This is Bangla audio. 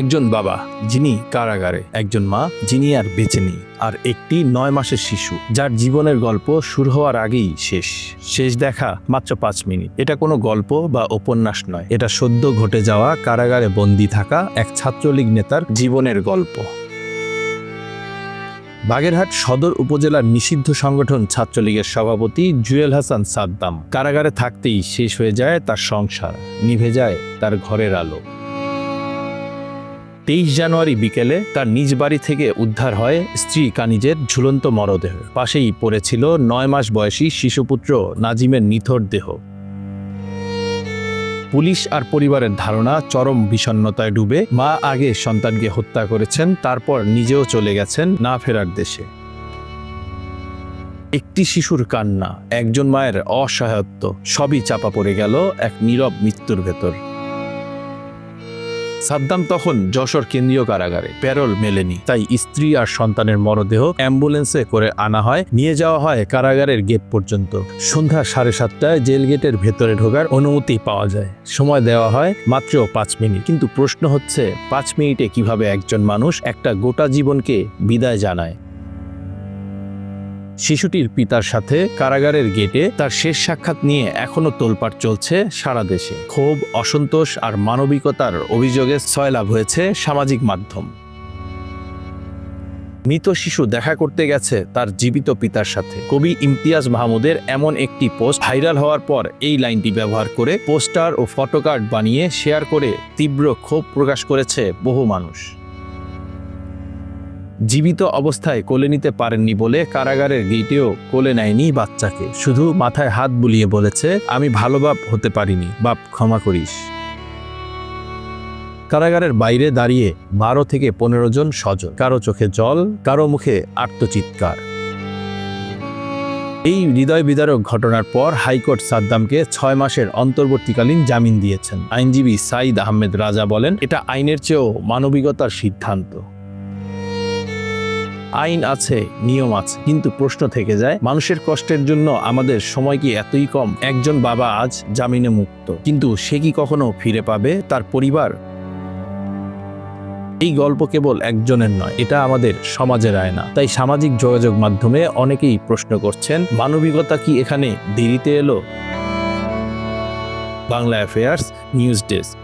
একজন বাবা যিনি কারাগারে, একজন মা যিনি আর বেঁচে নেই, আর একটি 9 মাসের শিশু যার জীবনের গল্প শুরু হওয়ার আগেই শেষ দেখা মাত্র 5 মিনিট। এটা কোনো গল্প বা উপন্যাস নয়, এটা সদ্য ঘটে যাওয়া কারাগারে বন্দী থাকা এক ছাত্রলীগ নেতার জীবনের গল্প। বাগেরহাট সদর উপজেলার নিষিদ্ধ সংগঠন ছাত্রলীগের সভাপতি জুয়েল হাসান সাদ্দাম কারাগারে থাকতেই শেষ হয়ে যায় তার সংসার, নিভে যায় তার ঘরের আলো। 23 জানুয়ারি বিকেলে তার নিজ বাড়ি থেকে উদ্ধার হয় স্ত্রী কানিজের ঝুলন্ত মরদেহ। পাশেই পড়েছিল 9 মাস বয়সী শিশুপুত্র নাজিমের নিথর দেহ। পুলিশ আর পরিবারের ধারণা চরম বিষণ্ণতায় ডুবে মা আগে সন্তানকে হত্যা করেছেন, তারপর নিজেও চলে গেছেন না ফেরার দেশে। একটি শিশুর কান্না, একজন মায়ের অসহায়ত্ব, সবই চাপা পড়ে গেল এক নীরব মৃত্যুর ভেতর। সাদ্দাম তখন যশোর কেন্দ্রীয় কারাগারে, প্যারোল মেলেনি, তাই স্ত্রী আর সন্তানের মরদেহ অ্যাম্বুলেন্সে করে আনা হয়, নিয়ে যাওয়া হয় কারাগারের গেট পর্যন্ত। সন্ধ্যা 7:30টায় জেল গেটের ভেতরে ঢোকার অনুমতি পাওয়া যায়। সময় দেওয়া হয় মাত্র 5 মিনিট, কিন্তু প্রশ্ন হচ্ছে 5 মিনিটে কিভাবে একজন মানুষ একটা গোটা জীবনকে বিদায় জানায়। শিশুটির পিতার সাথে কারাগারের গেটে তার শেষ সাক্ষাৎ নিয়ে এখনো তোলপাড় চলছে সারা দেশে। ক্ষোভ, অসন্তোষ আর মানবিকতার অভিযোগে সয়লাভ হয়েছে সামাজিক মাধ্যম। মৃত শিশু দেখা করতে গেছে তার জীবিত পিতার সাথে। কবি ইমতিয়াজ মাহমুদের এমন একটি পোস্ট ভাইরাল হওয়ার পর এই লাইনটি ব্যবহার করে পোস্টার ও ফটোকার্ড বানিয়ে শেয়ার করে তীব্র ক্ষোভ প্রকাশ করেছে বহু মানুষ। জীবিত অবস্থায় কোলে নিতে পারেননি বলে কারাগারের গেটেও কোলে নেয়নি বাচ্চাকে, শুধু মাথায় হাত বুলিয়ে বলেছে, আমি ভালো বাপ হতে পারিনি, বাপ ক্ষমা করিস। কারাগারের বাইরে দাঁড়িয়ে 12 থেকে 15 জন স্বজন, কারো চোখে জল, কারো মুখে আর্তচিৎকার। এই হৃদয় বিদারক ঘটনার পর হাইকোর্ট সাদ্দামকে 6 মাসের অন্তর্বর্তীকালীন জামিন দিয়েছেন। আইনজীবী সাইদ আহমেদ রাজা বলেন, এটা আইনের চেয়েও মানবিকতার সিদ্ধান্ত। আইন আছে, নিয়ম আছে, কিন্তু প্রশ্ন থেকে যায়, মানুষের কষ্টের জন্য আমাদের সময় কি এতই কম? একজন বাবা আজ জামিনে মুক্ত, কিন্তু সে কি কখনো ফিরে পাবে তার পরিবার? এই গল্প কেবল একজনের নয়, এটা আমাদের সমাজের আয়না। তাই সামাজিক যোগাযোগ মাধ্যমে অনেকেই প্রশ্ন করছেন, মানবিকতা কি এখানে দেরিতে এলো? Bangla affairs news desk.